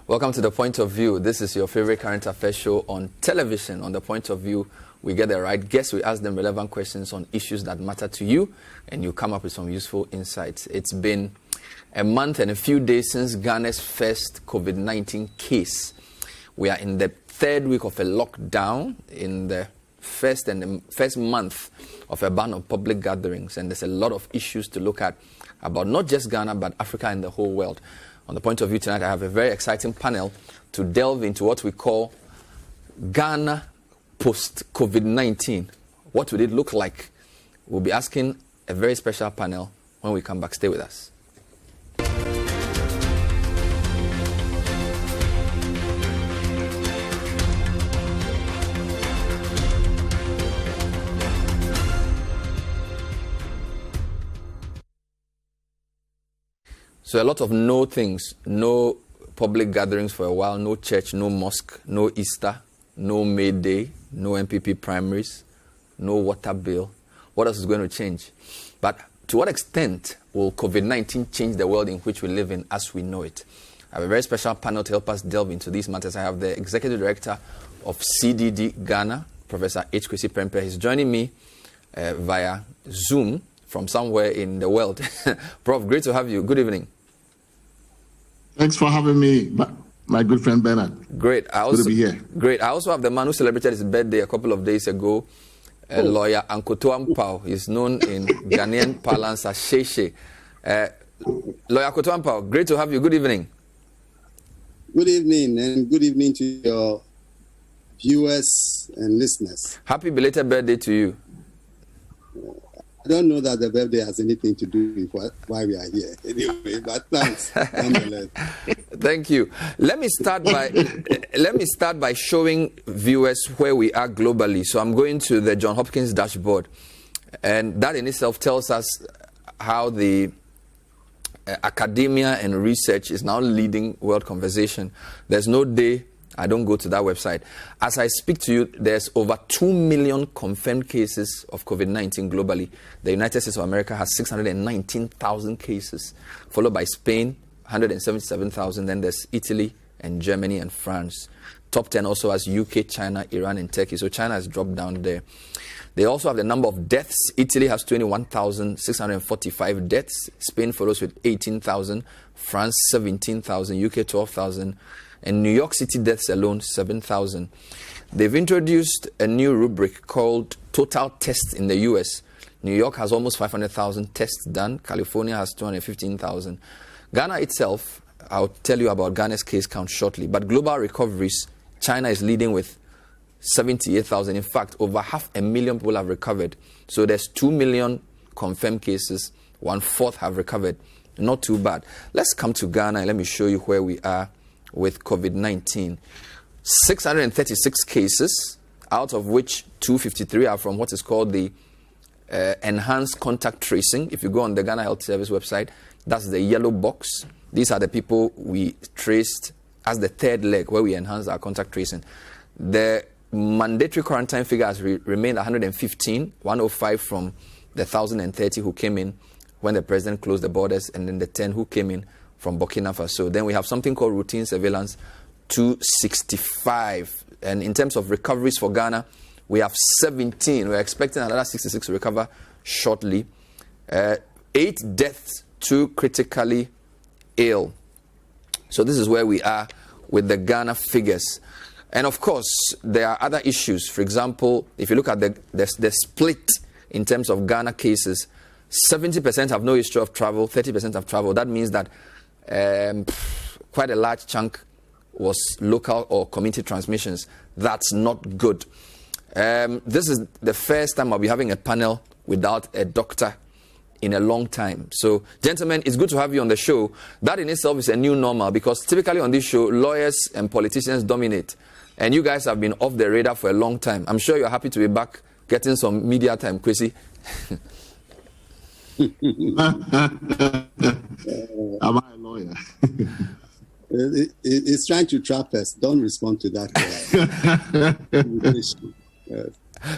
Welcome to The Point of View. This is your favorite current affairs show on television. On The Point of View, we get the right guests, we ask them relevant questions on issues that matter to you, and you come up with some useful insights. It's been a month and a few days since Ghana's first COVID-19 case. We are in the third week of a lockdown, in the first month of a ban on public gatherings, and there's a lot of issues to look at about not just Ghana, but Africa and the whole world. On The Point of View tonight, I have a very exciting panel to delve into what we call Ghana post-COVID-19. What would it look like? We'll be asking a very special panel when we come back. Stay with us. So a lot of no things, no public gatherings for a while, no church, no mosque, no Easter, no May Day, no MPP primaries, no water bill. What else is going to change? But to what extent will COVID-19 change the world in which we live in as we know it? I have a very special panel to help us delve into these matters. I have the Executive Director of CDD Ghana, Professor Kwesi Prempeh. He's joining me via Zoom from somewhere in the world. Prof, great to have you. Good evening. Thanks for having me, my good friend Bernard. Great. Good to be here. Great. I also have the man who celebrated his birthday a couple of days ago, lawyer Akoto Ampaw. He's known in Ghanaian parlance as Sheshe. Lawyer Akoto Ampaw, great to have you. Good evening. Good evening, and good evening to your viewers and listeners. Happy belated birthday to you. I don't know that the birthday has anything to do with why we are here. Anyway, but thanks. Thank you. Let me start by showing viewers where we are globally. So I'm going to the Johns Hopkins dashboard, and that in itself tells us how the academia and research is now leading world conversation. There's no day I don't go to that website. As I speak to you, there's over 2 million confirmed cases of COVID-19 globally. The United States of America has 619,000 cases, followed by Spain, 177,000. Then there's Italy and Germany and France. Top 10 also has UK, China, Iran, and Turkey. So China has dropped down there. They also have the number of deaths. Italy has 21,645 deaths. Spain follows with 18,000. France, 17,000. UK, 12,000. And New York City deaths alone, 7,000. They've introduced a new rubric called total tests in the US. New York has almost 500,000 tests done. California has 215,000. Ghana itself, I'll tell you about Ghana's case count shortly. But global recoveries, China is leading with 78,000. In fact, over 500,000 people have recovered. So there's 2 million confirmed cases. 1/4 have recovered. Not too bad. Let's come to Ghana and let me show you where we are with COVID-19. 636 cases, out of which 253 are from what is called the enhanced contact tracing. If you go on the Ghana Health Service website, that's the yellow box. These are the people we traced as the third leg where we enhanced our contact tracing. The mandatory quarantine figure has remained 115, 105 from the 1,030 who came in when the president closed the borders, and then the 10 who came in from Burkina Faso. Then we have something called routine surveillance, 265. And in terms of recoveries for Ghana, we have 17. We're expecting another 66 to recover shortly. 8 deaths, 2 critically ill. So this is where we are with the Ghana figures. And of course, there are other issues. For example, if you look at the split in terms of Ghana cases, 70% have no history of travel, 30% have traveled. That means that quite a large chunk was local or community transmissions. That's not good. This is the first time I'll be having a panel without a doctor in a long time. So, gentlemen, it's good to have you on the show. That in itself is a new normal, because typically on this show, lawyers and politicians dominate. And you guys have been off the radar for a long time. I'm sure you're happy to be back getting some media time, Kwesi. Am I a lawyer? It's trying to trap us. Don't respond to that.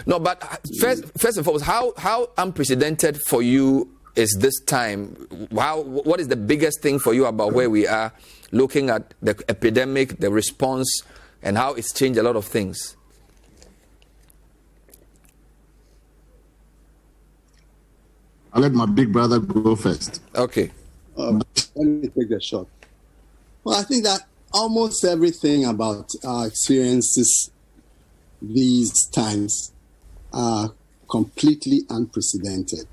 No, but first and foremost, how unprecedented for you is this time? What is the biggest thing for you about where we are, looking at the epidemic, the response, and how it's changed a lot of things? I'll let my big brother go first. Okay. Let me take a shot. Well, I think that almost everything about our experiences these times are completely unprecedented,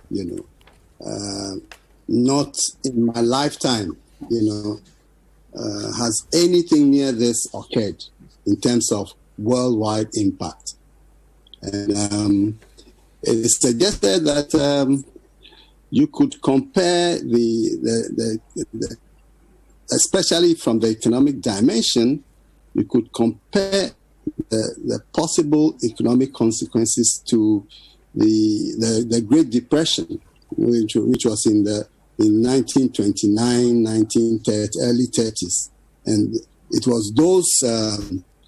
not in my lifetime, has anything near this occurred in terms of worldwide impact. And it is suggested that you could compare the especially from the economic dimension, you could compare the possible economic consequences to the Great Depression, which was in 1929, 1930, early 30s. And it was those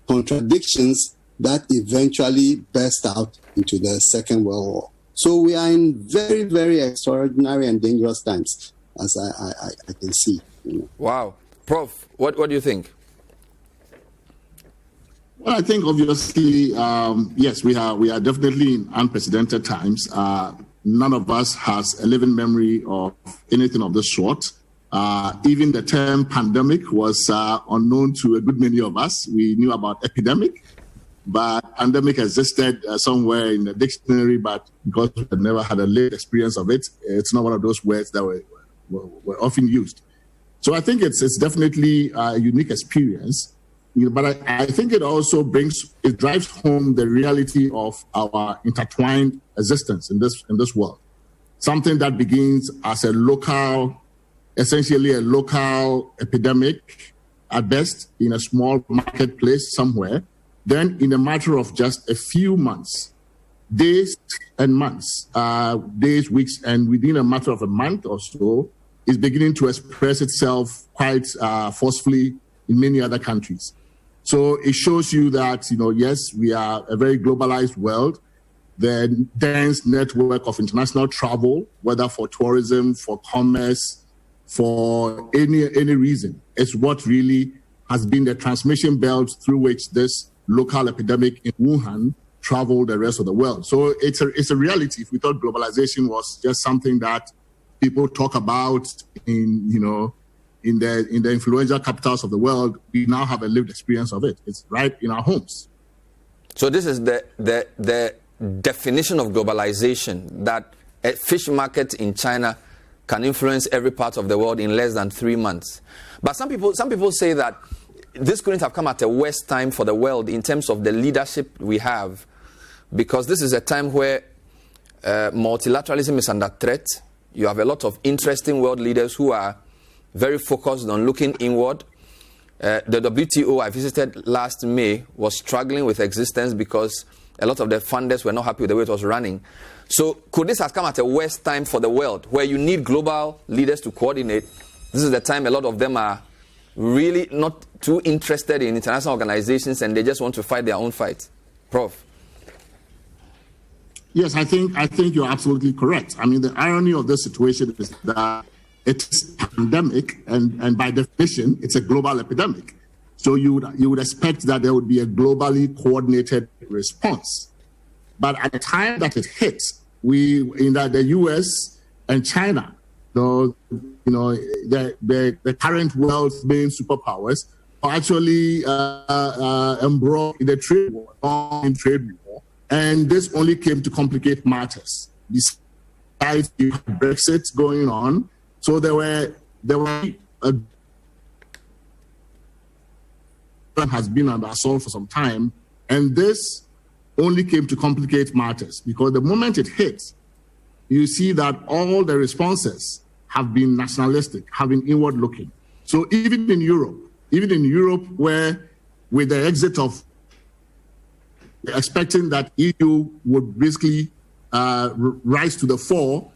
contradictions that eventually burst out into the Second World War. So we are in very, very extraordinary and dangerous times, as I can see. Wow. Prof, what do you think? Well, I think obviously, yes, we are definitely in unprecedented times. None of us has a living memory of anything of this sort. Even the term pandemic was unknown to a good many of us. We knew about epidemic, but pandemic existed somewhere in the dictionary, but because we had never had a lived experience of it, it's not one of those words that were often used. So I think it's definitely a unique experience. But I think it also drives home the reality of our intertwined existence in this world. Something that begins as essentially a local epidemic at best in a small marketplace somewhere. Then in a matter of just a few months, days and months, days, weeks, and within a matter of a month or so, is beginning to express itself quite forcefully in many other countries. So it shows you that, yes, we are a very globalized world. The dense network of international travel, whether for tourism, for commerce, for any reason, is what really has been the transmission belt through which this local epidemic in Wuhan traveled the rest of the world. So it's a reality. If we thought globalization was just something that people talk about in the influential capitals of the world, we now have a lived experience of it. It's right in our homes. So this is the definition of globalization, that a fish market in China can influence every part of the world in less than 3 months. But some people say that this couldn't have come at a worse time for the world in terms of the leadership we have, because this is a time where multilateralism is under threat. You have a lot of interesting world leaders who are very focused on looking inward. The WTO I visited last May was struggling with existence because a lot of the funders were not happy with the way it was running. So could this have come at a worse time for the world, where you need global leaders to coordinate? This is the time a lot of them are really not too interested in international organizations and they just want to fight their own fight. Prof. Yes, I think you're absolutely correct. I mean, the irony of this situation is that it's a pandemic, and by definition, it's a global epidemic. So you would expect that there would be a globally coordinated response. But at the time that it hit, the U.S. and China, the current world's main superpowers, are actually embroiled in a trade war, and this only came to complicate matters. Besides, you had Brexit going on, so there were has been under assault for some time, and this only came to complicate matters, because the moment it hit, you see that all the responses have been nationalistic, have been inward-looking. So even in Europe, where with the exit of expecting that EU would basically rise to the fore,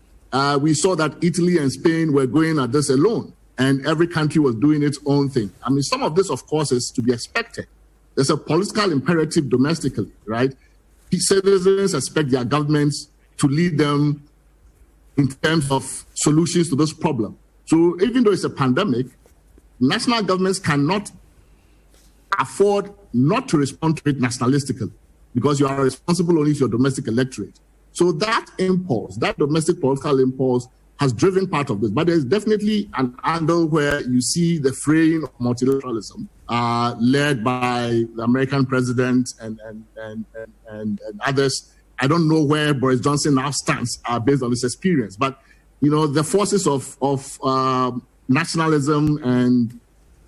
we saw that Italy and Spain were going at this alone, and every country was doing its own thing. I mean, some of this, of course, is to be expected. There's a political imperative domestically, right? Citizens expect their governments to lead them in terms of solutions to this problem. So even though it's a pandemic, national governments cannot afford not to respond to it nationalistically, because you are responsible only to your domestic electorate. So that impulse, that domestic political impulse, has driven part of this. But there's definitely an angle where you see the fraying of multilateralism led by the American president and others. I don't know where Boris Johnson now stands based on this experience. But, the forces of nationalism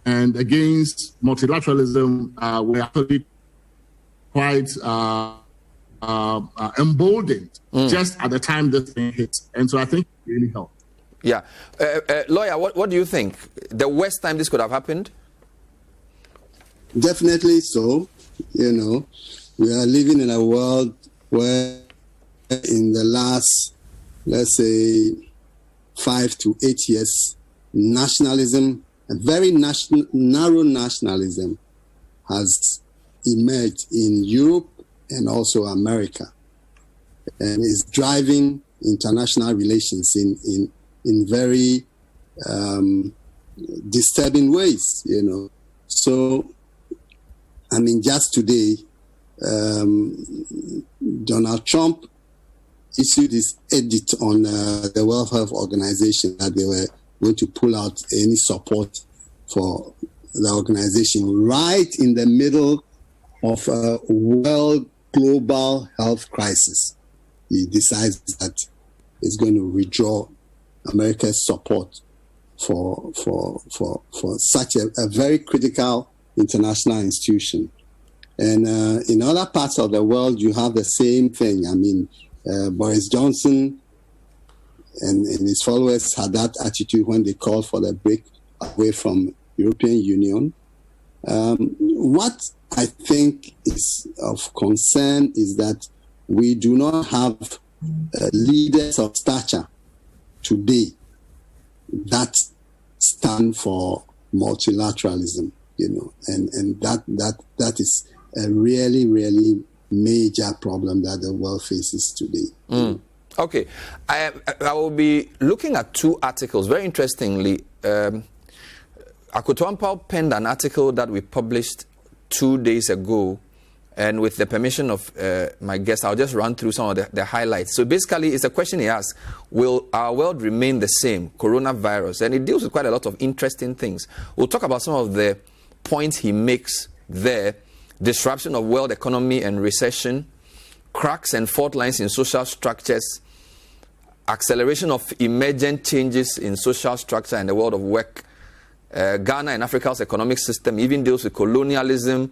and against multilateralism were actually quite emboldened just at the time this thing hit. And so I think it really helped. Yeah. Lawyer, what do you think? The worst time this could have happened? Definitely so. We are living in a world where in the last, let's say, 5 to 8 years, nationalism, a very narrow nationalism, has emerged in Europe and also America, and is driving international relations in very disturbing ways. So, just today, Donald Trump issued this edict on the World Health Organization that they were going to pull out any support for the organization right in the middle of a world global health crisis. He decides that it's going to withdraw America's support for such a very critical international institution. And in other parts of the world, you have the same thing. Boris Johnson and his followers had that attitude when they called for the break away from European Union. What I think is of concern is that we do not have leaders of stature today that stand for multilateralism, and that is a really, really major problem that the world faces today. Okay. I will be looking at two articles. Very interestingly, Akoto Ampaw penned an article that we published 2 days ago, and with the permission of my guest, I'll just run through some of the highlights. So basically, it's a question he asks: will our world remain the same? Coronavirus. And it deals with quite a lot of interesting things. We'll talk about some of the points he makes there: disruption of world economy and recession, cracks and fault lines in social structures, acceleration of emergent changes in social structure and the world of work. Ghana and Africa's economic system even deals with colonialism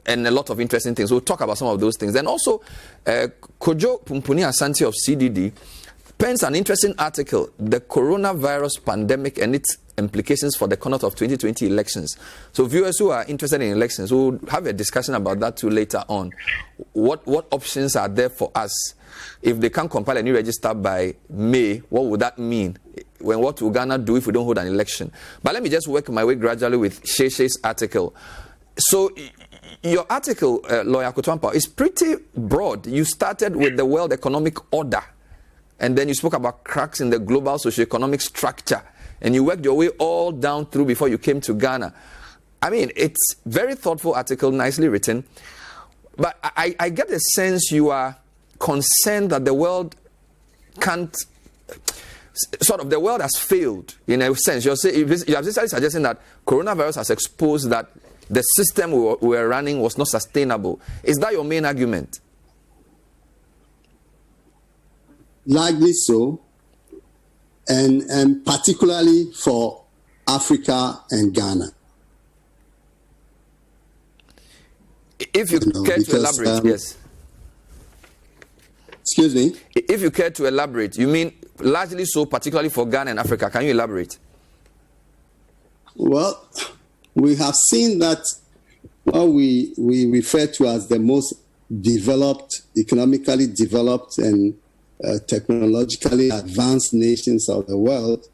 and a lot of interesting things. We'll talk about some of those things. And also, Kojo Pumpuni Asante of CDD pens an interesting article, The Coronavirus Pandemic and Its Implications for the Conduct of 2020 Elections. So viewers who are interested in elections, we'll have a discussion about that too later on. What options are there for us? If they can't compile a new register by May, what would that mean? What will Ghana do if we don't hold an election? But let me just work my way gradually with Sheshe's article. So your article, Lawyer Akoto Ampaw, is pretty broad. You started with the World Economic Order, and then you spoke about cracks in the global socioeconomic structure, and you worked your way all down through before you came to Ghana. It's a very thoughtful article, nicely written, but I get the sense you are concerned that the world can't, the world has failed in a sense. You have essentially suggesting that coronavirus has exposed that the system we were running was not sustainable. Is that your main argument? Largely so, and particularly for Africa and Ghana. If you care to elaborate, yes. Excuse me? If you care to elaborate, you mean largely so, particularly for Ghana and Africa. Can you elaborate? Well, we have seen that what we refer to as the most developed, economically developed and technologically advanced nations of the world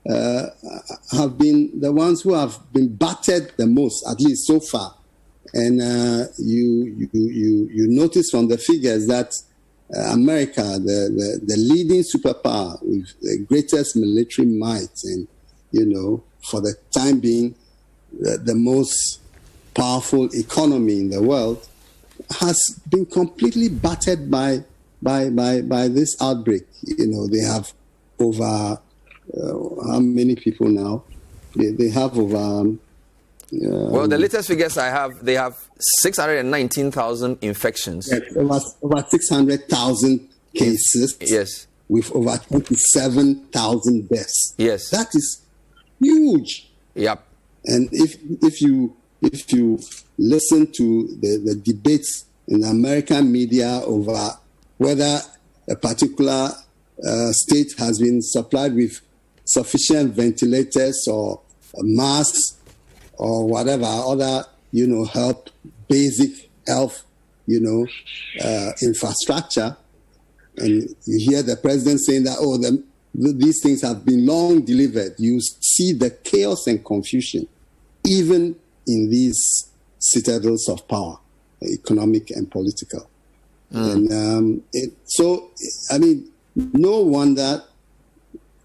have been the ones who have been battered the most, at least so far. And you notice from the figures that America, the leading superpower with the greatest military might, and for the time being, the most powerful economy in the world, has been completely battered by this outbreak. They have over how many people now? They have over. Well, the latest figures I have, they have 619,000 infections. Yes, over 600,000 cases. Yes. With over 27,000 deaths. Yes. That is huge. Yep. And if you listen to the debates in the American media over whether a particular state has been supplied with sufficient ventilators or masks or whatever other, basic health, infrastructure, and you hear the president saying that, these things have been long delivered. You see the chaos and confusion, even in these citadels of power, economic and political. And no wonder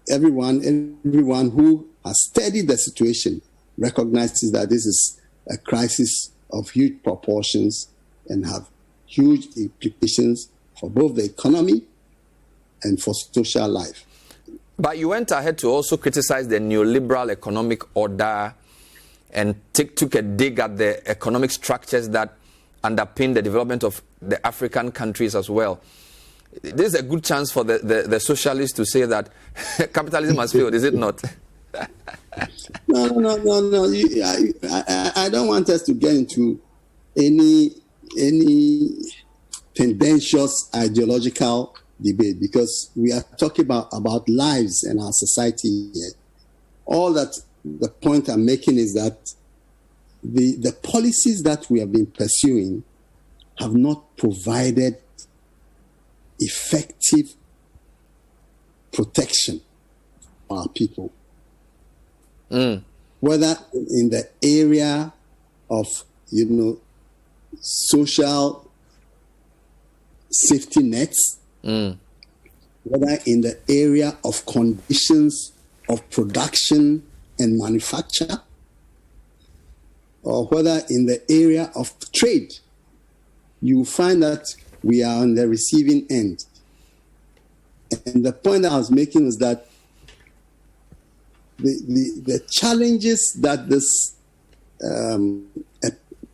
everyone who has studied the situation recognizes that this is a crisis of huge proportions and have huge implications for both the economy and for social life. But you went ahead to also criticize the neoliberal economic order and took a dig at the economic structures that underpin the development of the African countries as well. This is a good chance for the socialists to say that capitalism has failed, is it not? No. I don't want us to get into any tendentious ideological debate, because we are talking about lives and our society here. All that the point I'm making is that the policies that we have been pursuing have not provided effective protection for our people. Whether in the area of, social safety nets, whether in the area of conditions of production and manufacture, or whether in the area of trade, you find that we are on the receiving end. And the point that I was making is that the challenges that this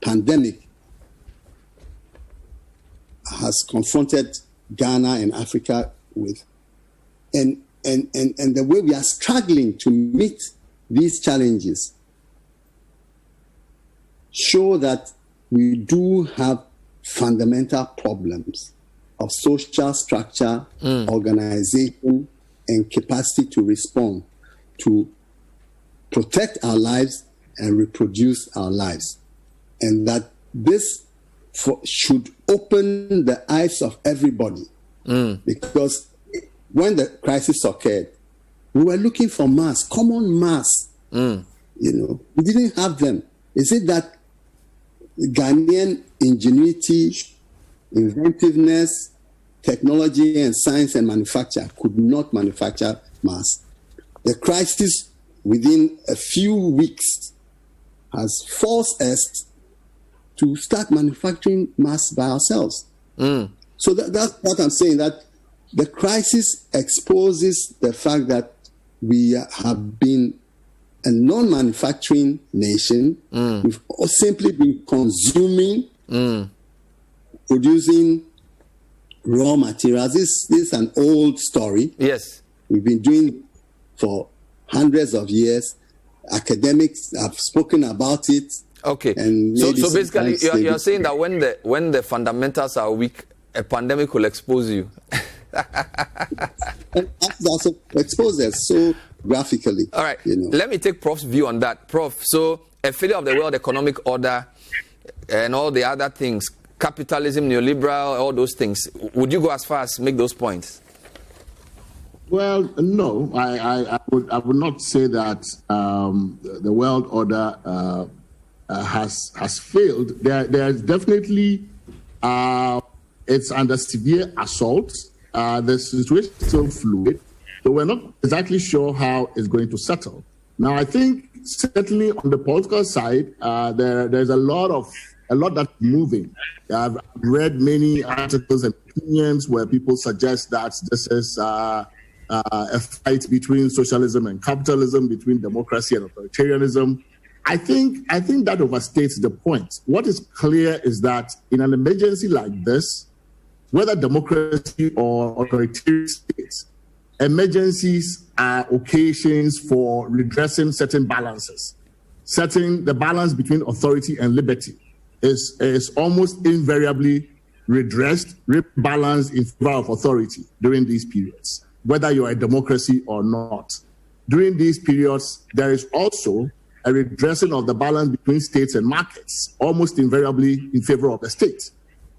pandemic has confronted Ghana and Africa with, and the way we are struggling to meet these challenges, show that we do have fundamental problems of social structure, organization, and capacity to respond, to protect our lives and reproduce our lives. And that this should open the eyes of everybody. Because when the crisis occurred, we were looking for masks, common masks. We didn't have them. Is it that Ghanaian ingenuity, inventiveness, technology and science and manufacture could not manufacture masks? The crisis within a few weeks has forced us to start manufacturing masks by ourselves. So that's what I'm saying, that the crisis exposes the fact that we have been a non-manufacturing nation. We've simply been consuming, producing raw materials. This is an old story. Yes. We've been doing for hundreds of years. Academics have spoken about it. Okay. And so basically, you're saying that when the fundamentals are weak, a pandemic will expose you. That's exposed us so graphically. All right. Let me take Prof's view on that. Prof, so a failure of the World Economic Order and all the other things, capitalism, neoliberal, all those things, would you go as far as make those points? Well, no, I would not say that the world order has failed. There's definitely It's under severe assault. The situation is still fluid, so we're not exactly sure how it's going to settle. Now, I think certainly on the political side, there's a lot that's moving. I've read many articles and opinions where people suggest that this is a fight between socialism and capitalism, between democracy and authoritarianism. I think that overstates the point. What is clear is that in an emergency like this, whether democracy or authoritarian states, emergencies are occasions for redressing certain balances. Setting the balance between authority and liberty is almost invariably redressed, rebalanced in favor of authority during these periods, whether you're a democracy or not. During these periods, there is also a redressing of the balance between states and markets, almost invariably in favor of the state.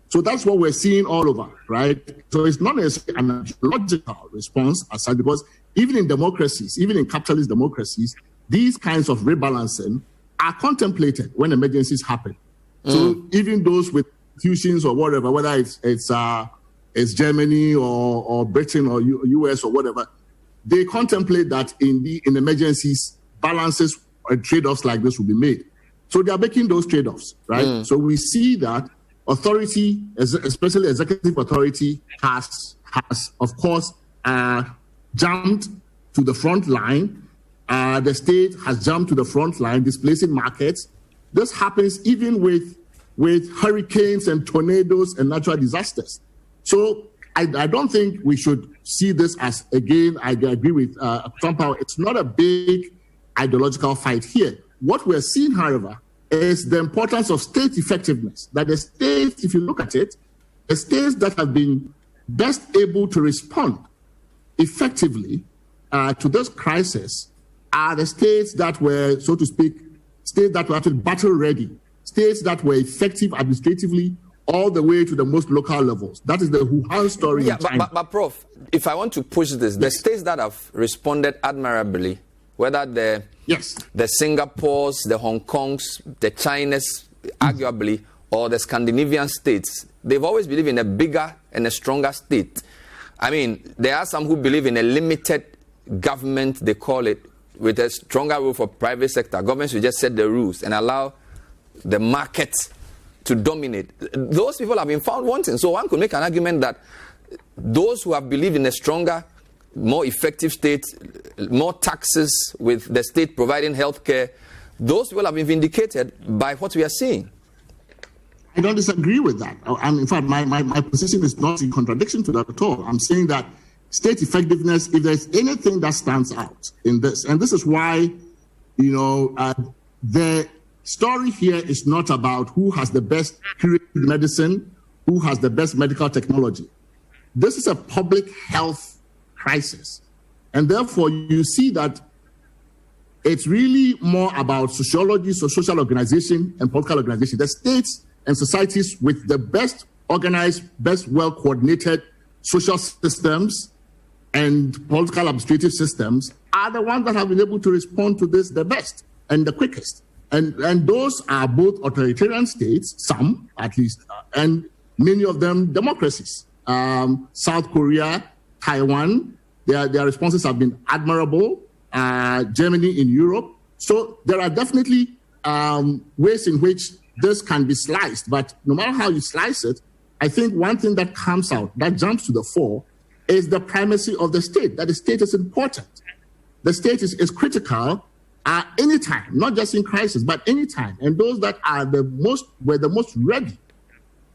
So that's what we're seeing all over, right? So it's not necessarily an logical response as such, because even in democracies, even in capitalist democracies, these kinds of rebalancing are contemplated when emergencies happen. So even those with institutions or whatever, whether it's Germany or Britain or US or whatever, they contemplate that in emergencies, balances and trade-offs like this will be made. So they are making those trade-offs, right? So we see that authority, especially executive authority, has of course jumped to the front line. The state has jumped to the front line, displacing markets. This happens even with hurricanes and tornadoes and natural disasters. So I don't think we should see this as, again, I agree with Ampaw, it's not a big ideological fight here. What we're seeing, however, is the importance of state effectiveness. That the states, if you look at it, the states that have been best able to respond effectively to this crisis are the states that were, so to speak, states that were actually battle ready, states that were effective administratively all the way to the most local levels. That is the Wuhan story. Yeah, but Prof, if I want to push this, the states that have responded admirably, whether the Singapores, the Hong Kongs, the Chinas, arguably, or the Scandinavian states, they've always believed in a bigger and a stronger state. I mean, there are some who believe in a limited government, they call it, with a stronger role for private sector. Governments should just set the rules and allow the markets to dominate. Those people have been found wanting. So one could make an argument that those who have believed in a stronger, more effective state, more taxes with the state providing health care, those people have been vindicated by what we are seeing. I don't disagree with that. In fact, my position is not in contradiction to that at all. I'm saying that state effectiveness, if there's anything that stands out in this, and this is why, the story here is not about who has the best curative medicine, who has the best medical technology. This is a public health crisis. And therefore, you see that it's really more about sociology, so social organization and political organization. The states and societies with the best organized, best well-coordinated social systems and political administrative systems are the ones that have been able to respond to this the best and the quickest. And those are both authoritarian states, some at least, and many of them democracies. South Korea, Taiwan, their responses have been admirable. Germany in Europe. So there are definitely ways in which this can be sliced. But no matter how you slice it, I think one thing that comes out, that jumps to the fore, is the primacy of the state, that the state is important. The state is critical at any time, not just in crisis, but any time. And those that are were the most ready.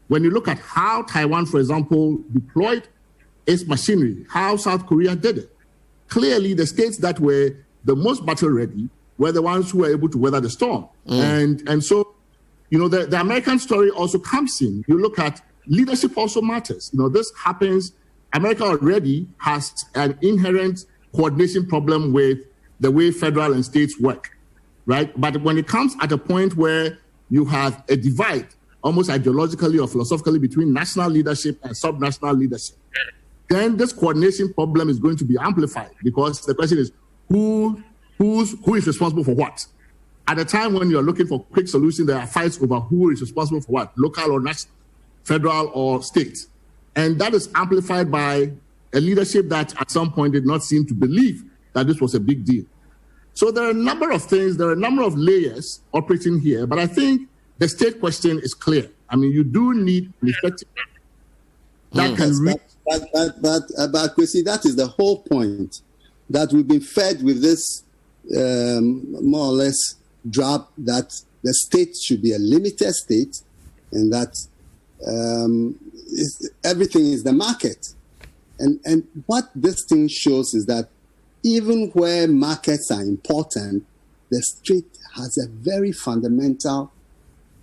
When you look at how Taiwan, for example, deployed its machinery, how South Korea did it, clearly the states that were the most battle ready were the ones who were able to weather the storm. And so, the American story also comes in. You look at leadership also matters. This happens. America already has an inherent coordination problem with the way federal and states work, right? But when it comes at a point where you have a divide, almost ideologically or philosophically, between national leadership and subnational leadership, then this coordination problem is going to be amplified, because the question is who is responsible for what? At a time when you're looking for quick solutions, there are fights over who is responsible for what, local or national, federal or state. And that is amplified by a leadership that at some point did not seem to believe that this was a big deal. So there are a number of things, there are a number of layers operating here, but I think the state question is clear. I mean, you do need an effective that can reach. But Kwesi, that is the whole point, that we've been fed with this more or less drab that the state should be a limited state and that everything is the market. And what this thing shows is that even where markets are important, the state has a very fundamental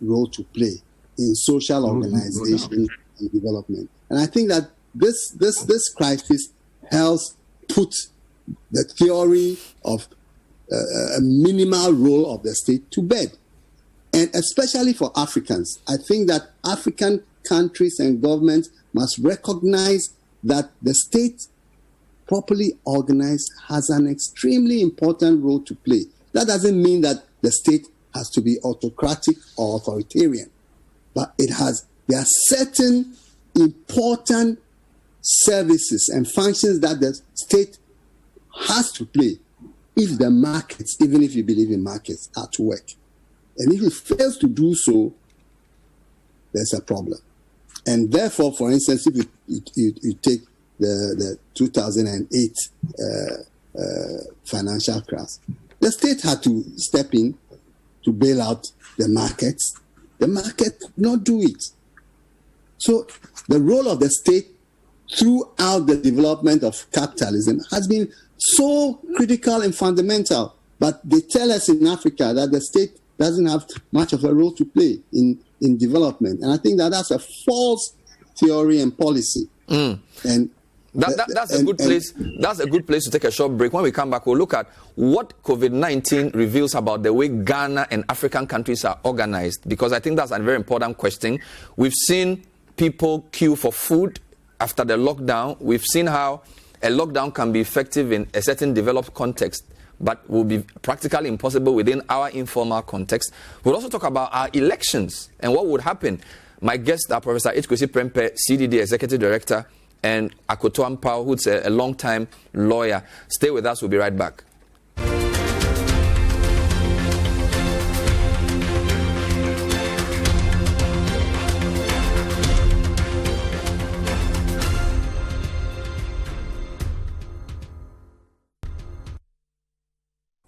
role to play in social organization and development. And I think that this crisis helps put the theory of a minimal role of the state to bed. And especially for Africans, I think that African countries and governments must recognize that the state, properly organized, has an extremely important role to play. That doesn't mean that the state has to be autocratic or authoritarian, but there are certain important services and functions that the state has to play if the markets, even if you believe in markets, are to work. And if it fails to do so, there's a problem. And therefore, for instance, if you take the 2008 financial crash, the state had to step in to bail out the markets. The market could not do it. So the role of the state throughout the development of capitalism has been so critical and fundamental. But they tell us in Africa that the state doesn't have much of a role to play in development. And I think that that's a false theory and policy. And that's a good place. That's a good place to take a short break. When we come back, we'll look at what COVID-19 reveals about the way Ghana and African countries are organized, because I think that's a very important question. We've seen people queue for food after the lockdown. We've seen how a lockdown can be effective in a certain developed context, but will be practically impossible within our informal context. We'll also talk about our elections and what would happen. My guests are Professor Kwesi Prempeh, CDD Executive Director, and Akoto Ampaw, who's a long-time lawyer. Stay with us. We'll be right back.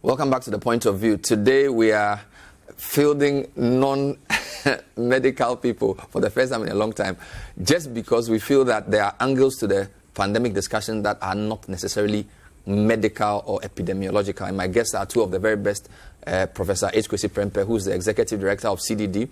Welcome back to The Point of View. Today we are fielding non-medical people for the first time in a long time, just because we feel that there are angles to the pandemic discussion that are not necessarily medical or epidemiological. And my guests are two of the very best, Professor Kwesi Prempeh, who's the Executive Director of CDD,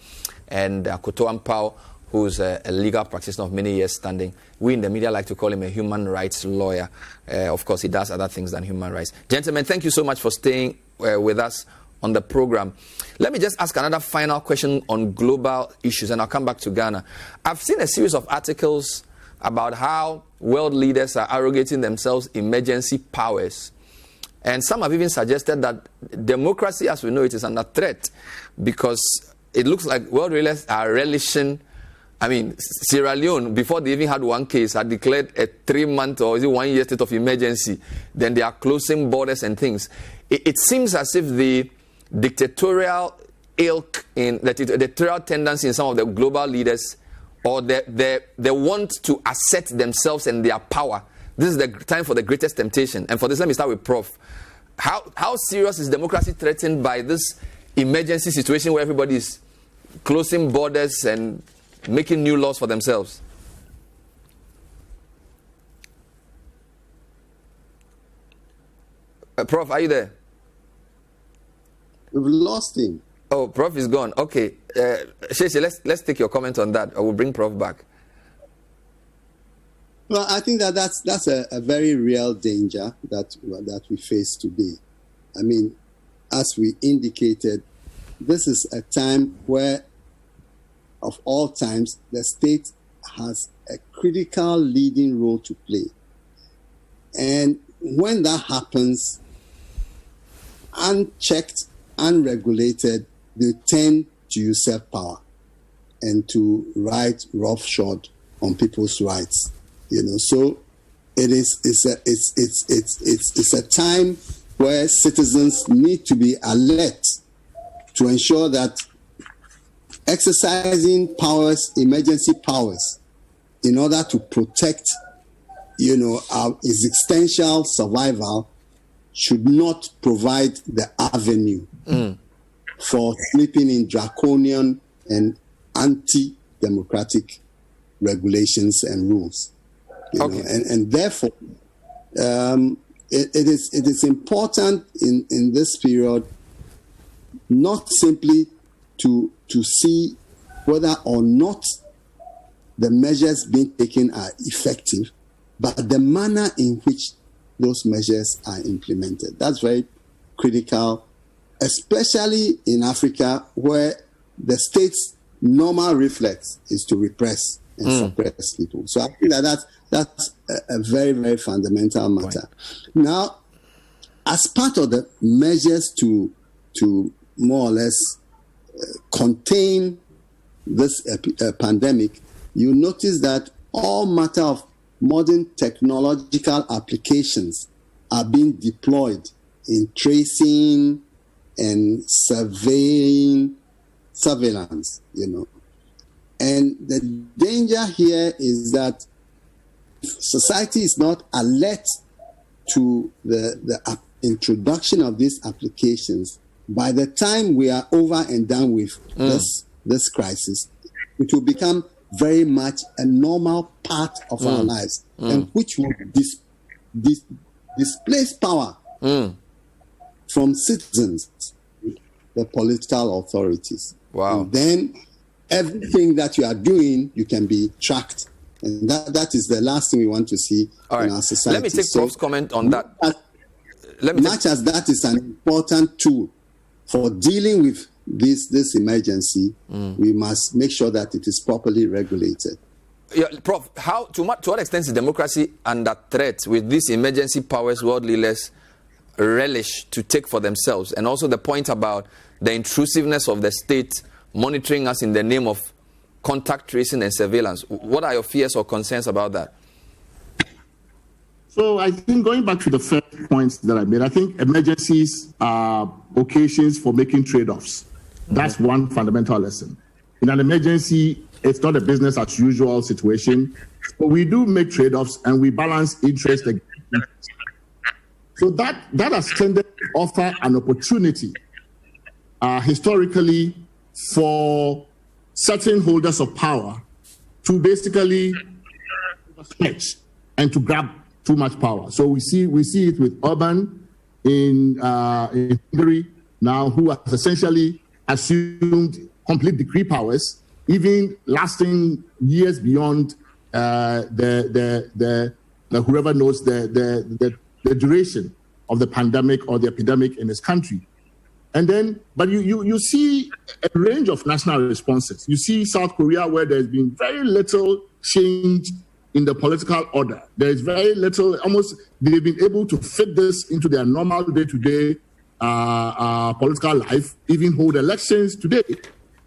and Akoto Ampaw, who's a legal practitioner of many years standing. We in the media like to call him a human rights lawyer. Of course, he does other things than human rights. Gentlemen, thank you so much for staying with us on the program. Let me just ask another final question on global issues, and I'll come back to Ghana. I've seen a series of articles about how world leaders are arrogating themselves emergency powers. And some have even suggested that democracy as we know it is under threat, because it looks like world leaders are relishing. I mean, Sierra Leone, before they even had one case, had declared a 3-month or is it 1 year state of emergency. Then they are closing borders and things. It seems as if the dictatorial ilk, in the dictatorial tendency in some of the global leaders, or the want to assert themselves and their power. This is the time for the greatest temptation. And for this, let me start with Prof. How serious is democracy threatened by this emergency situation where everybody is closing borders and making new laws for themselves? Prof, are you there? We've lost him. Oh, Prof is gone. Okay. Sheshe, let's take your comment on that. I will bring Prof back. Well, I think that's a very real danger that we face today. I mean, as we indicated, this is a time where, of all times, the state has a critical leading role to play. And when that happens, unchecked, unregulated, they tend to usurp power and to ride roughshod on people's rights. So it's a time where citizens need to be alert to ensure that exercising powers, emergency powers, in order to protect, our existential survival, should not provide the avenue for slipping in draconian and anti-democratic regulations and rules. And therefore, it is important in this period not simply to see whether or not the measures being taken are effective, but the manner in which those measures are implemented. That's very critical, especially in Africa, where the state's normal reflex is to repress and suppress people. So I think that's a very, very fundamental matter. Now, as part of the measures to more or less contain this pandemic, you notice that all matter of modern technological applications are being deployed in tracing and surveillance, And the danger here is that if society is not alert to the introduction of these applications, by the time we are over and done with this crisis, it will become very much a normal part of our lives, and which will displace power from citizens, the political authorities. Wow. And then everything that you are doing, you can be tracked. And that is the last thing we want to see in our society. Let me take Prof's comment on that. Much as that is an important tool for dealing with this emergency, we must make sure that it is properly regulated. Yeah, Prof, to what extent is democracy under threat with these emergency powers world leaders relish to take for themselves? And also the point about the intrusiveness of the state monitoring us in the name of contact tracing and surveillance. What are your fears or concerns about that? So I think going back to the first points that I made, I think emergencies are occasions for making trade-offs. That's one fundamental lesson. In an emergency, it's not a business as usual situation. But we do make trade-offs and we balance interest against interest. So that has tended to offer an opportunity historically for certain holders of power to basically stretch and to grab too much power. So we see it with Orban in Hungary now, who has essentially assumed complete decree powers, even lasting years beyond the whoever knows the duration of the pandemic or the epidemic in his country. And then, but you see a range of national responses. You see South Korea, where there's been very little change in the political order. There is very little, almost they've been able to fit this into their normal day-to-day political life, even hold elections today,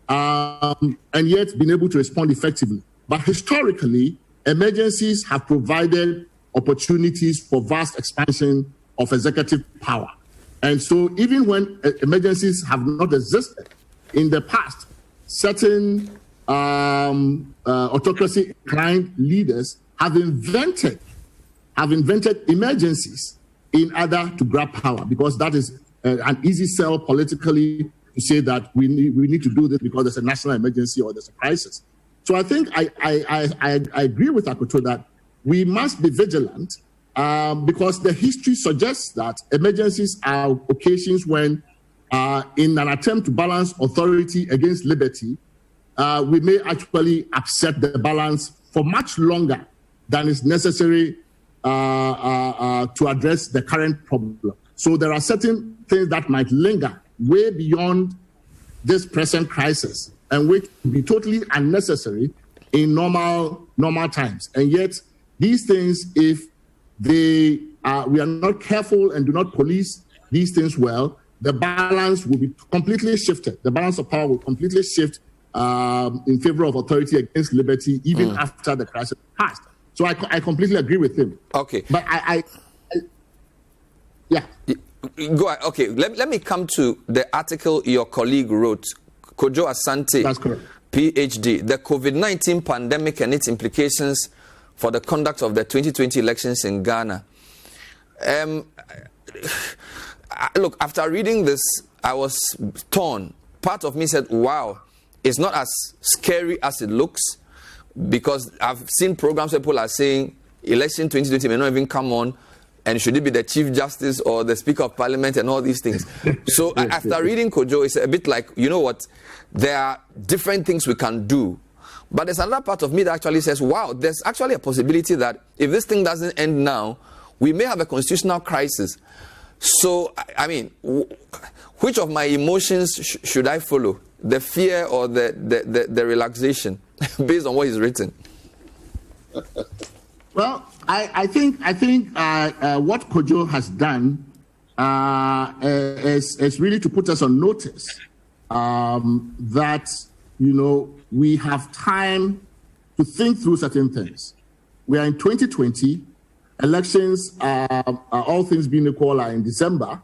and yet been able to respond effectively. But historically, emergencies have provided opportunities for vast expansion of executive power. And so even when emergencies have not existed in the past, certain autocracy-inclined leaders have invented emergencies in order to grab power, because that is an easy sell politically to say that we need to do this because there's a national emergency or there's a crisis. So I think I agree with Akoto that we must be vigilant because the history suggests that emergencies are occasions when, in an attempt to balance authority against liberty, we may actually upset the balance for much longer than is necessary to address the current problem. So there are certain things that might linger way beyond this present crisis and which would be totally unnecessary in normal times. And yet, these things, if we are not careful and do not police these things well, the balance will be completely shifted. The balance of power will completely shift in favor of authority against liberty, even after the crisis passed. So I completely agree with him. Okay. But yeah. Go ahead. Okay, let me come to the article your colleague wrote, Kojo Asante, That's correct. PhD, the COVID-19 pandemic and its implications for the conduct of the 2020 elections in Ghana. Look, after reading this, I was torn. Part of me said, wow, it's not as scary as it looks, because I've seen programs where people are saying election 2020 may not even come on, and should it be the Chief Justice or the Speaker of Parliament and all these things. So after reading Kojo, it's a bit like, you know what, there are different things we can do. But there's another part of me that actually says, wow, there's actually a possibility that if this thing doesn't end now, we may have a constitutional crisis. So, I mean, which of my emotions should I follow? The fear or the relaxation, based on what he's written? Well, I think what Kojo has done is really to put us on notice that, you know, we have time to think through certain things. We are in 2020. Elections, all things being equal, are in December.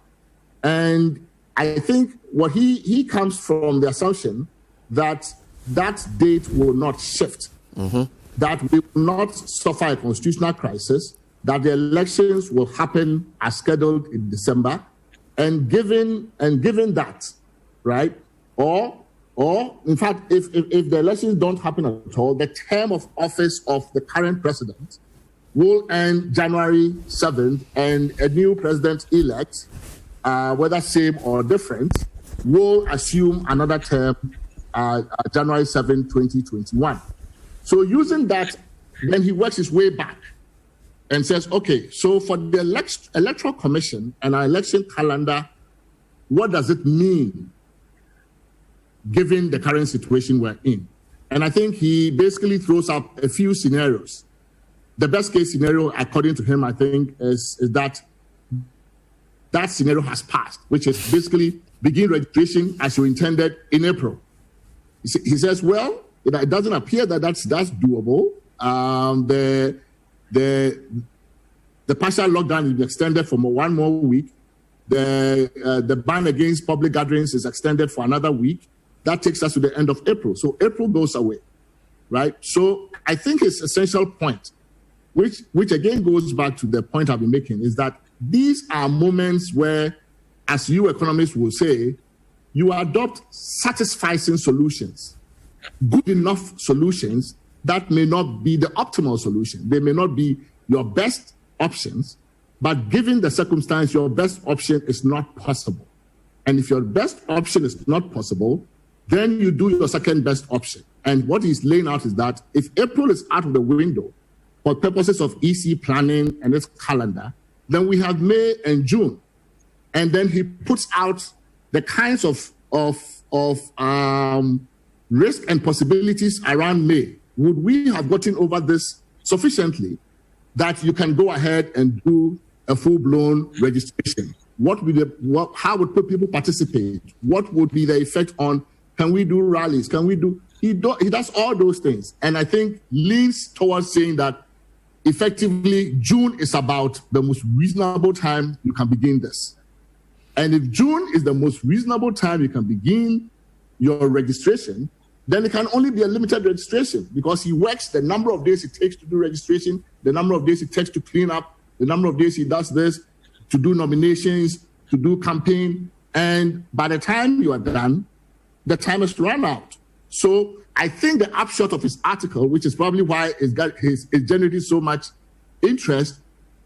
And I think what he comes from the assumption that that date will not shift. That we will not suffer a constitutional crisis, that the elections will happen as scheduled in December, and given that, right, or in fact, if the elections don't happen at all, the term of office of the current president will end January 7th, and a new president-elect, whether same or different, will assume another term January 7, 2021. So using that, then he works his way back and says, okay, so for the Electoral Commission and our election calendar, what does it mean given the current situation we're in? And I think he basically throws up a few scenarios. The best case scenario, according to him, I think, is that scenario has passed, which is basically begin registration as you intended in April. He says, well, it doesn't appear that that's doable. The partial lockdown is extended for one more week. The ban against public gatherings is extended for another week. That takes us to the end of April. So April goes away, right? So I think his essential point, which again goes back to the point I've been making, is that these are moments where, as you economists will say, you adopt satisfying solutions. Good enough solutions that may not be the optimal solution. They may not be your best options, but given the circumstance, your best option is not possible. And if your best option is not possible, then you do your second best option. And what he's laying out is that if April is out of the window for purposes of EC planning and its calendar, then we have May and June. And then he puts out the kinds of risk and possibilities around May. Would we have gotten over this sufficiently that you can go ahead and do a full-blown registration? How would people participate? What would be the effect on, can we do rallies? He does all those things. And I think leans towards saying that effectively June is about the most reasonable time you can begin this. And if June is the most reasonable time you can begin your registration, then it can only be a limited registration, because he works the number of days it takes to do registration, the number of days it takes to clean up, the number of days he does this, to do nominations, to do campaign. And by the time you are done, the time has run out. So I think the upshot of his article, which is probably why it's generated so much interest,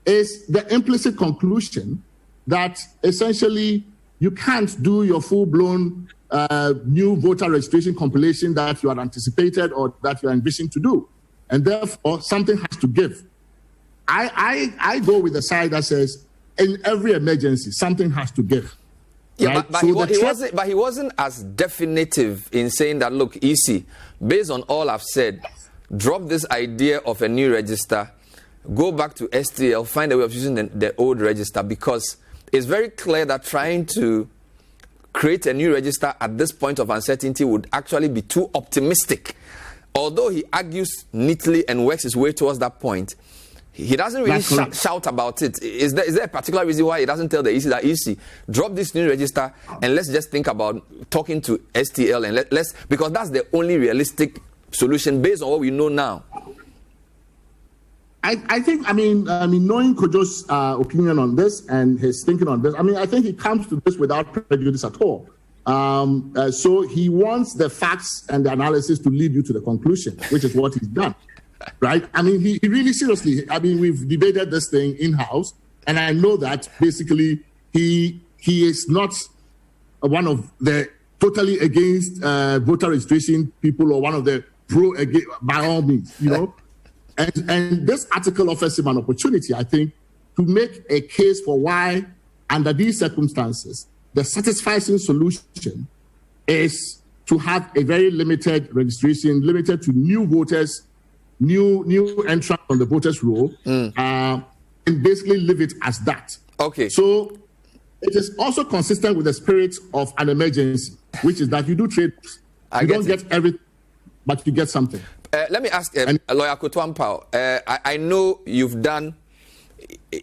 is the implicit conclusion that essentially you can't do your full-blown new voter registration compilation that you had anticipated or that you envisioned to do. And therefore, something has to give. I go with the side that says, in every emergency, something has to give. Yeah, right? but he wasn't as definitive in saying that, look, EC, based on all I've said, drop this idea of a new register, go back to STL, find a way of using the old register, because it's very clear that trying to create a new register at this point of uncertainty would actually be too optimistic. Although he argues neatly and works his way towards that point, he doesn't really shout about it. Is there a particular reason why he doesn't tell the EC that EC, drop this new register and let's just think about talking to STL and let's, because that's the only realistic solution based on what we know now? I think, knowing Kojo's opinion on this and his thinking on this, I think he comes to this without prejudice at all. So he wants the facts and the analysis to lead you to the conclusion, which is what he's done, right? He really seriously, we've debated this thing in-house, and I know that basically he is not one of the totally against voter registration people or one of the pro by all means, And this article offers him an opportunity, I think, to make a case for why, under these circumstances, the satisfying solution is to have a very limited registration, limited to new voters, new entrants on the voters' roll, and basically leave it as that. Okay. So it is also consistent with the spirit of an emergency, which is that you do trade. You don't get everything, but you get something. Let me ask Lawyer Akoto Ampaw. I know you've done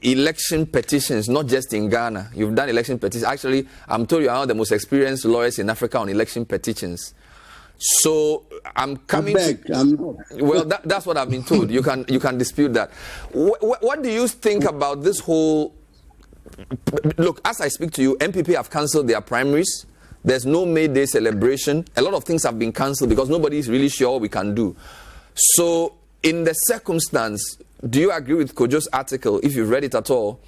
election petitions, not just in Ghana. You've done election petitions. Actually, I'm told you are one of the most experienced lawyers in Africa on election petitions. So I'm coming well, that's what I've been told. You can dispute that. What do you think about this whole... Look, as I speak to you, MPP have cancelled their primaries. There's no May Day celebration. A lot of things have been cancelled because nobody is really sure what we can do. So, in the circumstance, do you agree with Kojo's article, if you've read it at all?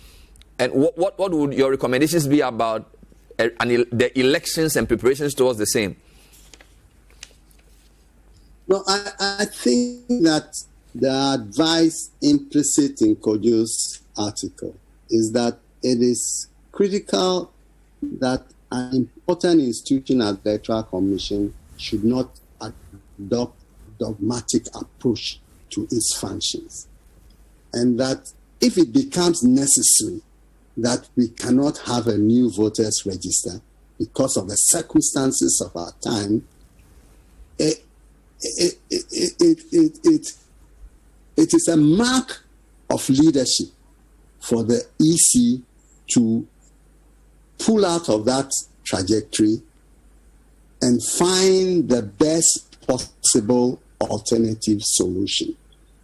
And what would your recommendations be about the elections and preparations towards the same? No, I think that the advice implicit in Kojo's article is that it is critical that an important institution as the Electoral Commission should not adopt dogmatic approach to its functions. And that if it becomes necessary that we cannot have a new voters register because of the circumstances of our time, it is a mark of leadership for the EC to pull out of that trajectory and find the best possible alternative solution.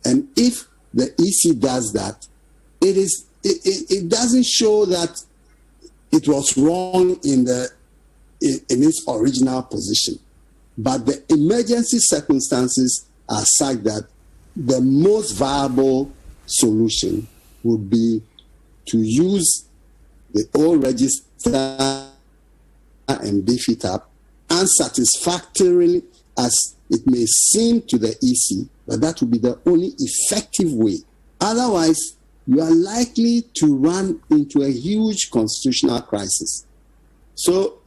And if the EC does that, it doesn't show that it was wrong in its original position. But the emergency circumstances are such that the most viable solution would be to use the old register and beef it up unsatisfactorily as it may seem to the EC, but that would be the only effective way. Otherwise, you are likely to run into a huge constitutional crisis. So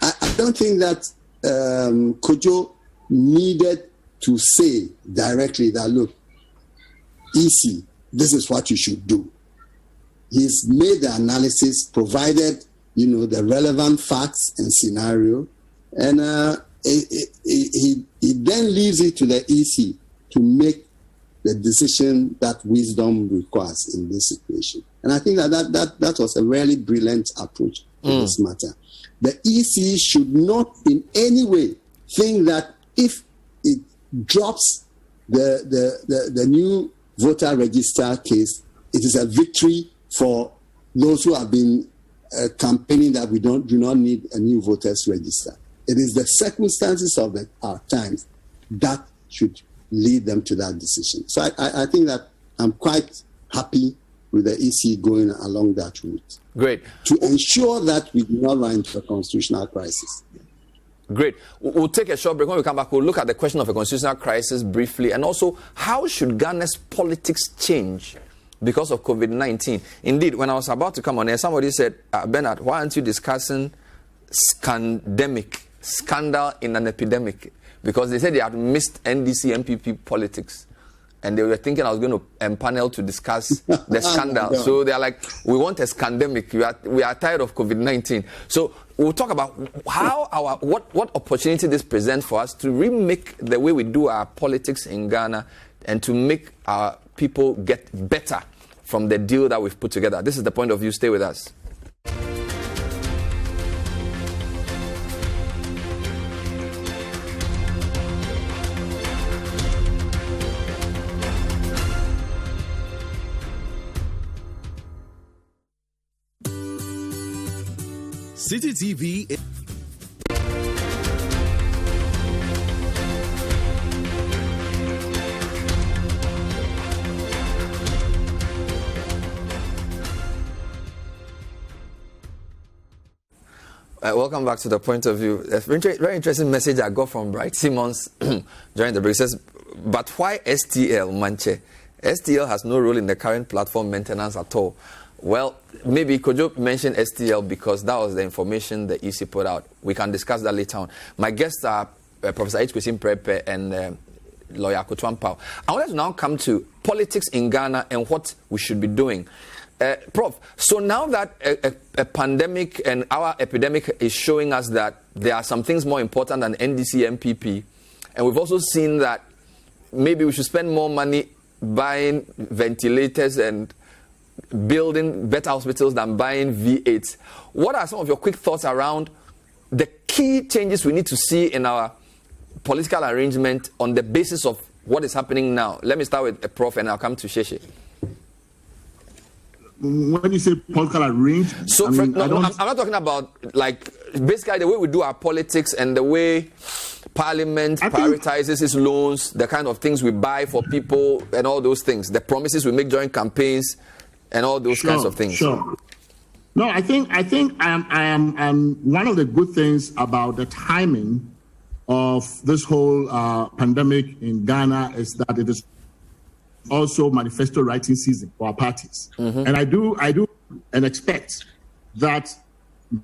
I don't think that Kojo needed to say directly that, look, EC, this is what you should do. He's made the analysis, provided, the relevant facts and scenario, and he then leaves it to the EC to make the decision that wisdom requires in this situation. And I think that was a really brilliant approach to this matter. The EC should not in any way think that if it drops the new voter register case, it is a victory for those who have been campaigning that we do not need a new voters register. It is the circumstances of our times that should lead them to that decision. So I think that I'm quite happy with the EC going along that route. Great. To ensure that we do not run into a constitutional crisis. Great. We'll take a short break. When we come back, we'll look at the question of a constitutional crisis briefly, and also how should Ghana's politics change because of COVID-19? Indeed, when I was about to come on here, somebody said, Bernard, why aren't you discussing scandal in an epidemic? Because they said they had missed NDC, MPP politics. and they were thinking I was going to empanel to discuss the scandal. So they're like, we want a scandemic. We are tired of COVID-19. So we'll talk about how what opportunity this presents for us to remake the way we do our politics in Ghana and to make our people get better from the deal that we've put together. This is the point of view. Stay with us. City TV. Welcome back to The Point of View. A very interesting message I got from Bright Simmons during the break. It says, but why STL, Manche? STL has no role in the current platform maintenance at all. Well, maybe Kojo mentioned STL because that was the information the EC put out. We can discuss that later on. My guests are Professor Kwesi Prempeh and lawyer Akoto Ampaw. I wanted to now come to politics in Ghana and what we should be doing. Prof, so now that a pandemic and our epidemic is showing us that there are some things more important than NDC MPP, and we've also seen that maybe we should spend more money buying ventilators and building better hospitals than buying V8s. What are some of your quick thoughts around the key changes we need to see in our political arrangement on the basis of what is happening now? Let me start with a Prof and I'll come to Sheshe. When you say political arrangement, so I'm not talking about like basically the way we do our politics and the way Parliament prioritizes its loans, the kind of things we buy for people and all those things, the promises we make during campaigns and all those kinds of things. Sure. No, I think I am one of the good things about the timing of this whole pandemic in Ghana is that it is also manifesto writing season for our parties. Mm-hmm. And I do and expect that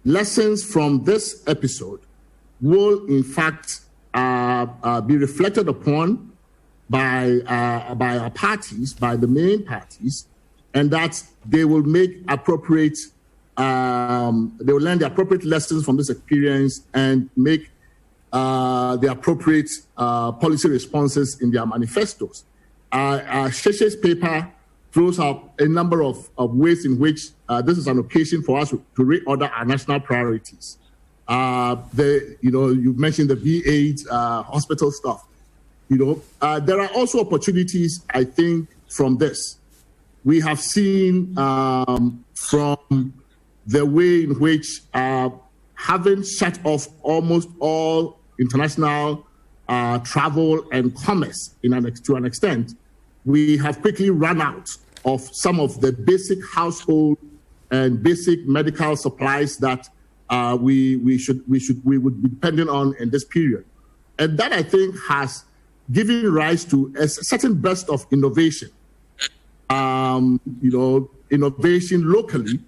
lessons from this episode will in fact be reflected upon by our parties, by the main parties, and that they will make appropriate, they will learn the appropriate lessons from this experience and make the appropriate policy responses in their manifestos. Sheshe's paper throws up a number of ways in which this is an occasion for us to reorder our national priorities. You mentioned the V8 hospital stuff. There are also opportunities, I think, from this. We have seen from the way in which having shut off almost all international travel and commerce to an extent, we have quickly run out of some of the basic household and basic medical supplies that we would be dependent on in this period. And that, I think, has given rise to a certain burst of innovation, innovation locally,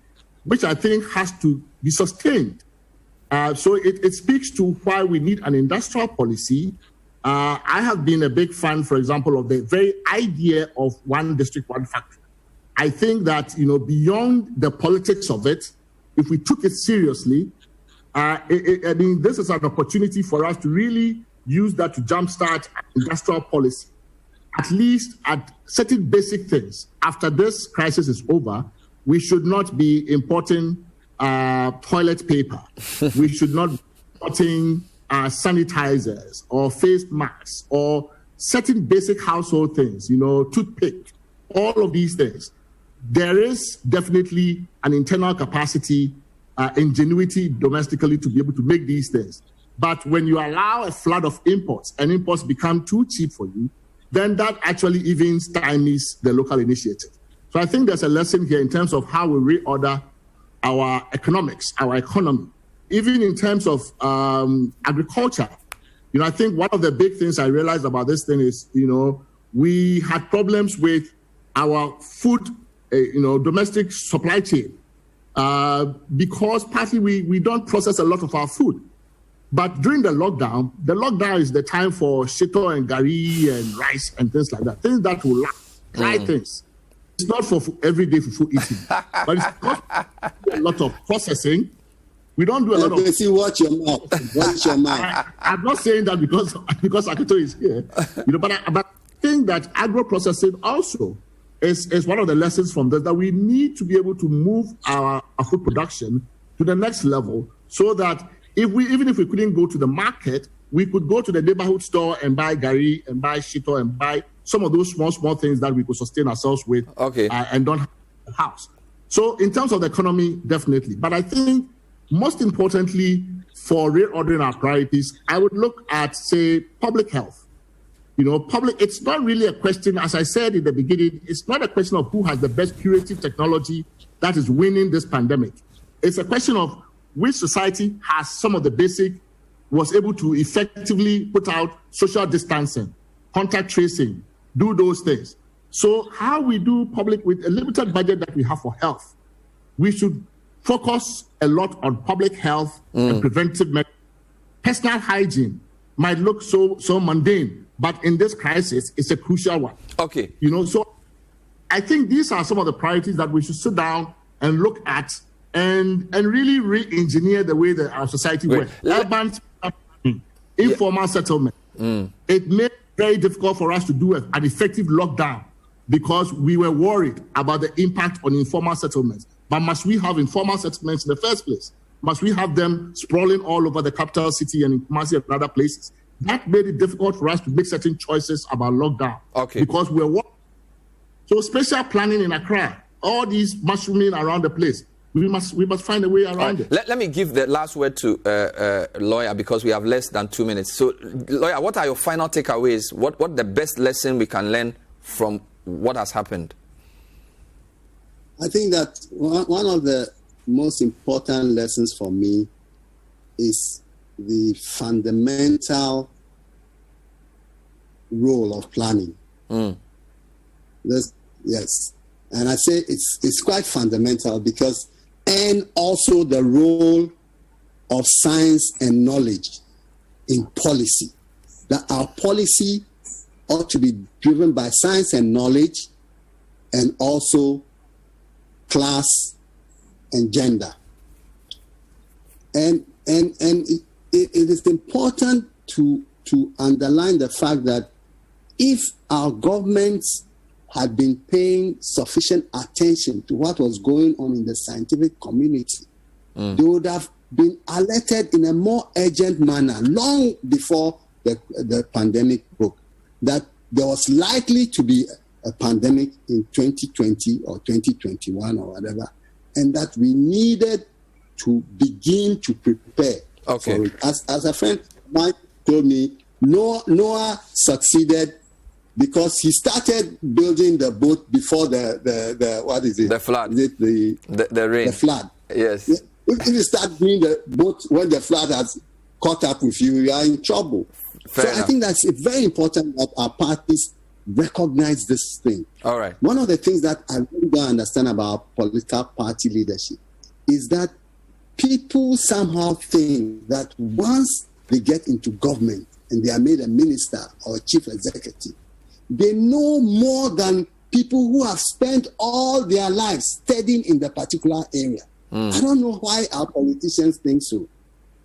which I think has to be sustained. So it speaks to why we need an industrial policy. I have been a big fan, for example, of the very idea of one district, one factory. I think that, beyond the politics of it, if we took it seriously, this is an opportunity for us to really use that to jumpstart industrial policy, at least at certain basic things. After this crisis is over, we should not be importing toilet paper. We should not be importing sanitizers or face masks or certain basic household things, toothpick, all of these things. There is definitely an internal capacity, ingenuity domestically to be able to make these things. But when you allow a flood of imports and imports become too cheap for you, then that actually even stymies the local initiative. So I think there's a lesson here in terms of how we reorder our economics, our economy, even in terms of agriculture. I think one of the big things I realized about this thing is, we had problems with our food, domestic supply chain because partly we don't process a lot of our food. But during the lockdown is the time for shito and gari and rice and things like that. Things that will last, dry things. It's not for everyday fufu eating, but it's because we do a lot of processing. We don't do a lot of. Kwesi, watch your mouth. Watch your mouth. I'm not saying that because Akoto is here, but I think that agro processing also is one of the lessons from this, that we need to be able to move our food production to the next level, so that even if we couldn't go to the market, we could go to the neighborhood store and buy gari and buy shito and buy some of those small things that we could sustain ourselves with, and don't have a house. So in terms of the economy, definitely. But I think most importantly, for reordering our priorities, I would look at, say, public health. It's not really a question, as I said in the beginning, it's not a question of who has the best curative technology that is winning this pandemic. It's a question of which society has some of the basic, was able to effectively put out social distancing, contact tracing, do those things. So how we do public with a limited budget that we have for health, we should focus a lot on public health and preventive measures. Personal hygiene might look so mundane, but in this crisis, it's a crucial one. Okay. So I think these are some of the priorities that we should sit down and look at and really re-engineer the way that our society works. Urban, informal settlement. It made it very difficult for us to do an effective lockdown because we were worried about the impact on informal settlements. But must we have informal settlements in the first place? Must we have them sprawling all over the capital city and in Kumasi and other places? That made it difficult for us to make certain choices about lockdown. Okay. Because we're worried. So spatial planning in Accra, all these mushrooming around the place, we must find a way around it. Let me give the last word to Lawyer, because we have less than 2 minutes. So, Lawyer, what are your final takeaways? What the best lesson we can learn from what has happened? I think that one of the most important lessons for me is the fundamental role of planning. Yes. And I say it's quite fundamental because, and also the role of science and knowledge in policy. That our policy ought to be driven by science and knowledge, and also class and gender. And it is important to underline the fact that if our governments had been paying sufficient attention to what was going on in the scientific community, they would have been alerted in a more urgent manner long before the pandemic broke, that there was likely to be a pandemic in 2020 or 2021 or whatever, and that we needed to begin to prepare for it. As a friend of mine told me, Noah succeeded because he started building the boat before the what is it? The flood. Is it the rain? The flood. Yes. If you start doing the boat when the flood has caught up with you, you are in trouble. Fair so enough. I think that's very important that our parties recognize this thing. All right. One of the things that I really don't understand about political party leadership is that people somehow think that once they get into government and they are made a minister or a chief executive, they know more than people who have spent all their lives studying in the particular area. I don't know why our politicians think so.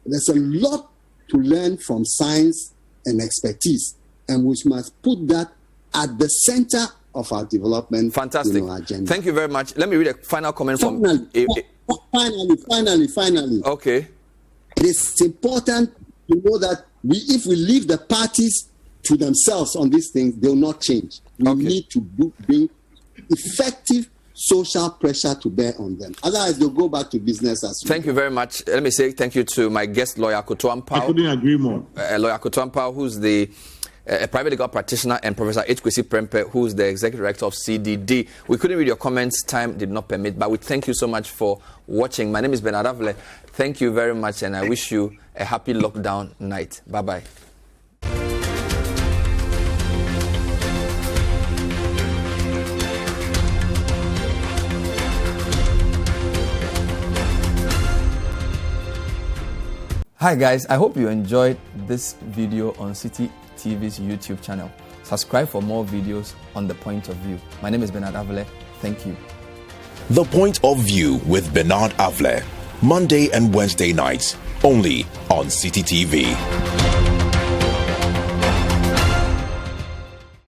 There's a lot to learn from science and expertise, and we must put that at the center of our development. Fantastic. Agenda. Thank you very much. Let me read a final comment Finally. Okay. It is important to know that if we leave the parties to themselves on these things, they will not change. We need to bring effective social pressure to bear on them. Otherwise, they'll go back to business as well. Thank you very much. Let me say thank you to my guest, Lawyer Akoto Ampaw. I couldn't agree more. Lawyer Akoto Ampaw, who's a private legal practitioner, and Professor Kwesi Prempeh, who's the executive director of CDD. We couldn't read your comments, time did not permit, but we thank you so much for watching. My name is Bernard Avle. Thank you very much, and I wish you a happy lockdown night. Bye-bye. Hi guys, I hope you enjoyed this video on City TV's YouTube channel. Subscribe for more videos on The Point of View. My name is Bernard Avile. Thank you. The Point of View with Bernard Avile, Monday and Wednesday nights, only on City TV.